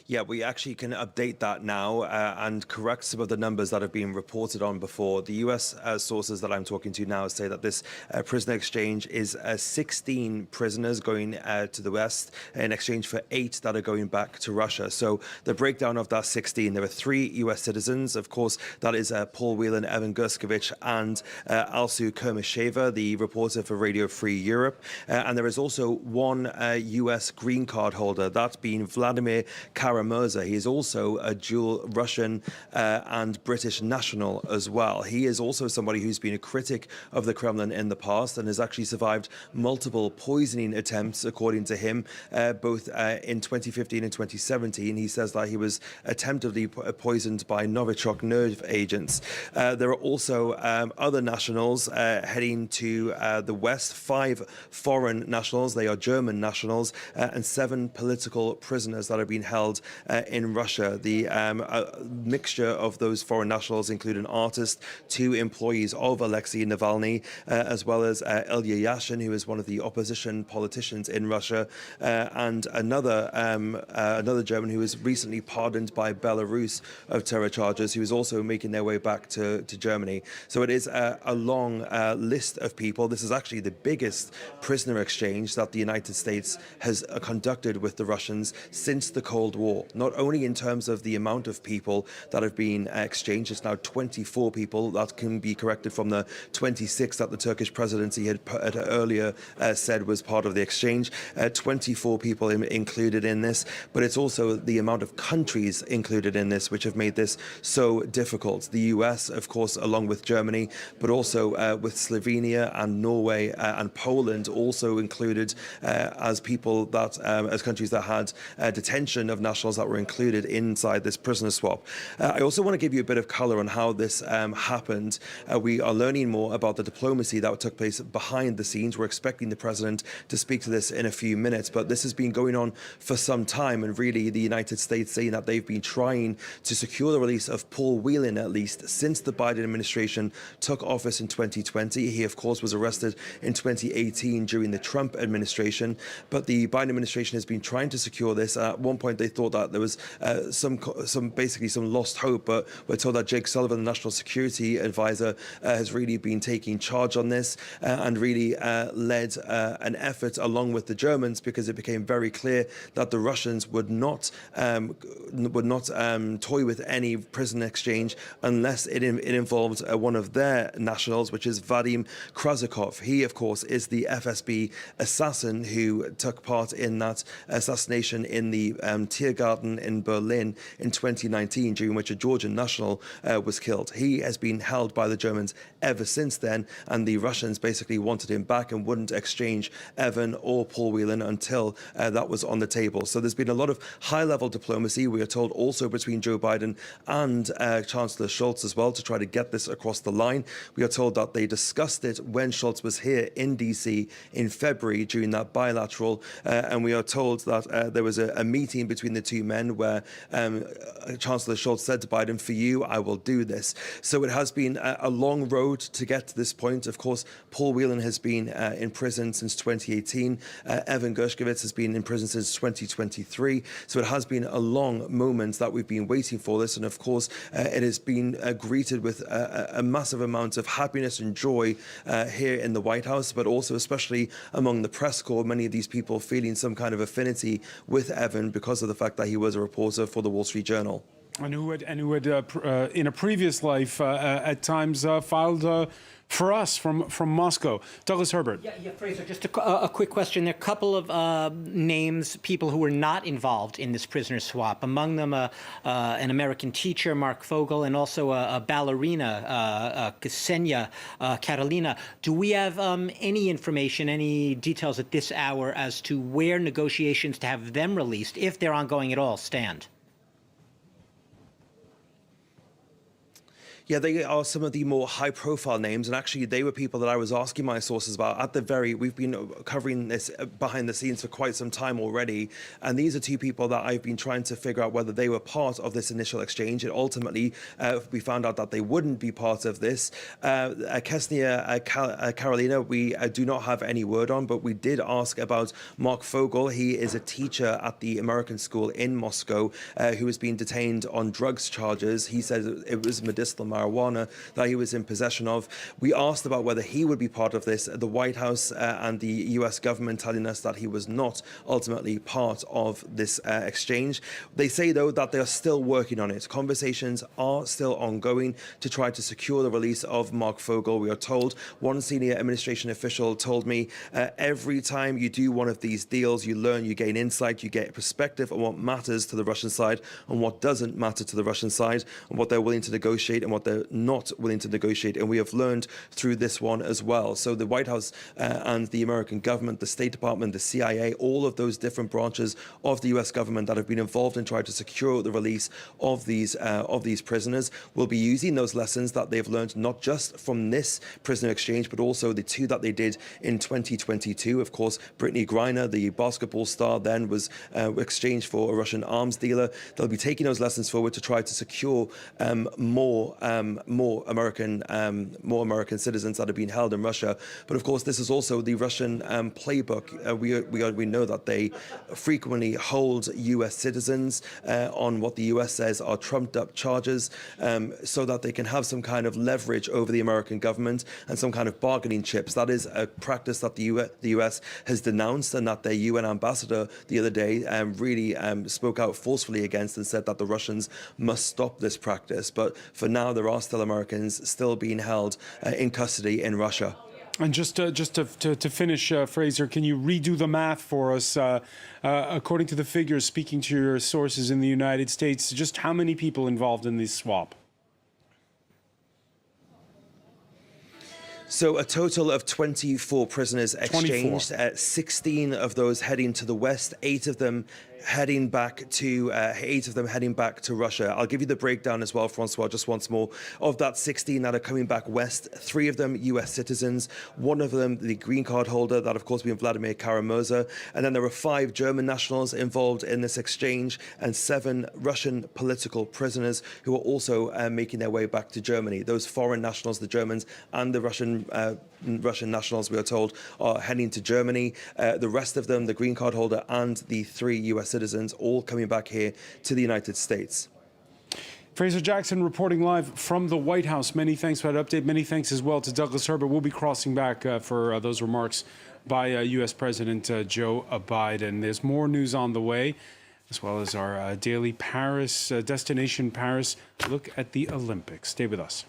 Yeah, we actually can update that now and correct some of the numbers that have been reported on before. The U.S. Sources that I'm talking to now say that this prisoner exchange is 16 prisoners going to the West in exchange for 8 that are going back to Russia. So the breakdown of that 16, there are 3 U.S. citizens. Of course, that is Paul Whelan, Evan Gershkovich, and Alsu Kermasheva, the reporter for Radio Free Europe. And there is also one U.S. green card holder, that being Vladimir Kara-Murza. He is also a dual Russian and British national as well. He is also somebody who's been a critic of the Kremlin in the past and has actually survived multiple poisoning attempts, according to him, both in 2015 and 2017. He says that he was attemptedly poisoned by Novichok nerve agents. There are also other nationals heading to the West, 5 foreign nationals. They are German nationals, and 7 political prisoners that are being held in Russia. The mixture of those foreign nationals include an artist, 2 employees of Alexei Navalny, as well as Ilya Yashin, who is one of the opposition politicians in Russia, and another German who was recently pardoned by Belarus of terror charges, who is also making their way back to Germany. So it is a long list of people. This is actually the biggest prisoner exchange that the United States has conducted with the Russians since the Cold War. Not only in terms of the amount of people that have been exchanged, it's now 24 people. That can be corrected from the 26 that the Turkish presidency had earlier said was part of the exchange. 24 people included in this, but it's also the amount of countries included in this which have made this so difficult. The US, of course, along with Germany, but also with Slovenia and Norway and Poland also included as people that, as countries that had detention of nationals that were included inside this prisoner swap. I also want to give you a bit of color on how this happened. We are learning more about the diplomacy that took place behind the scenes. We're expecting the president to speak to this in a few minutes, but this has been going on for some time, and really the United States saying that they've been trying to secure the release of Paul Whelan, at least, since the Biden administration took office in 2020. He, of course, was arrested in 2018 during the Trump administration, but the Biden administration has been trying to secure this. At one point, they thought that there was basically some lost hope, but we're told that Jake Sullivan, the national security advisor, has really been taking charge on this and really led an effort along with the Germans, because it became very clear that the Russians would not toy with any prison exchange unless it involved one of their nationals, which is Vadim Krazakov. He, of course, is the FSB assassin who took part in that assassination in the Tiergarten in Berlin in 2019, during which a Georgian national was killed. He has been held by the Germans ever since then, and the Russians basically wanted him back and wouldn't exchange Evan or Paul Whelan until that was on the table. So there's been a lot of high-level diplomacy, we are told, also between Joe Biden and Chancellor Scholz as well, to try to get this across the line. We are told that they discussed it when Scholz was here in DC in February during that bilateral, and we are told that there was a meeting between the two men where Chancellor Scholz said to Biden, "For you, I will do this." So it has been a long road to get to this point. Of course, Paul Whelan has been in prison since 2018. Evan Gershkovich has been in prison since 2023. So it has been a long moment that we've been waiting for this. And of course, it has been greeted with a massive amount of happiness and joy here in the White House, but also especially among the press corps, many of these people feeling some kind of affinity with Evan because of the fact that he was a reporter for the Wall Street Journal. And who had in a previous life at times filed for us from Moscow. Douglas Herbert. Yeah, Fraser, just a quick question. There are a couple of names, people who were not involved in this prisoner swap. Among them, an American teacher, Mark Fogel, and also a ballerina, Ksenia Karolina. Do we have any information, any details at this hour as to where negotiations to have them released, if they're ongoing at all, stand? Yeah, they are some of the more high-profile names, and actually they were people that I was asking my sources about. We've been covering this behind the scenes for quite some time already, and these are two people that I've been trying to figure out whether they were part of this initial exchange, and ultimately we found out that they wouldn't be part of this. Kesnia Karolina, we do not have any word on, but we did ask about Mark Fogel. He is a teacher at the American school in Moscow who has been detained on drugs charges. He says it was medicinal marijuana that he was in possession of. We asked about whether he would be part of this. The White House and the US government telling us that he was not ultimately part of this exchange. They say, though, that they are still working on it. Conversations are still ongoing to try to secure the release of Mark Fogel. We are told, one senior administration official told me, every time you do one of these deals, you learn, you gain insight, you get perspective on what matters to the Russian side and what doesn't matter to the Russian side, and what they're willing to negotiate and what they're not willing to negotiate. And we have learned through this one as well. So the White House and the American government, the State Department, the CIA, all of those different branches of the US government that have been involved in trying to secure the release of these prisoners will be using those lessons that they've learned, not just from this prisoner exchange, but also the two that they did in 2022. Of course, Brittany Griner, the basketball star, then was exchanged for a Russian arms dealer. They'll be taking those lessons forward to try to secure more American citizens that have been held in Russia. But of course, this is also the Russian playbook. We know that they frequently hold U.S. citizens on what the U.S. says are trumped-up charges, so that they can have some kind of leverage over the American government and some kind of bargaining chips. That is a practice that the U.S. has denounced, and that their UN ambassador the other day really spoke out forcefully against and said that the Russians must stop this practice. But for now, there are still Americans still being held in custody in Russia. And just to finish, Fraser, can you redo the math for us? According to the figures, speaking to your sources in the United States, just how many people involved in this swap? So a total of 24 prisoners exchanged, 16 of those heading to the west, 8 of them heading back to Russia. I'll give you the breakdown as well, Francois, just once more. Of that 16 that are coming back west, 3 of them US citizens, 1 of them the green card holder, that of course being Vladimir Kara-Murza, and then there are 5 German nationals involved in this exchange and 7 Russian political prisoners who are also making their way back to Germany. Those foreign nationals, the Germans and the Russian nationals, we are told, are heading to Germany. The rest of them, the green card holder and the 3 US citizens, all coming back here to the United States. Fraser Jackson reporting live from the White House. Many thanks for that update. Many thanks as well to Douglas Herbert. We'll be crossing back for those remarks by U.S. President Joe Biden. There's more news on the way, as well as our daily Paris, Destination Paris look at the Olympics. Stay with us.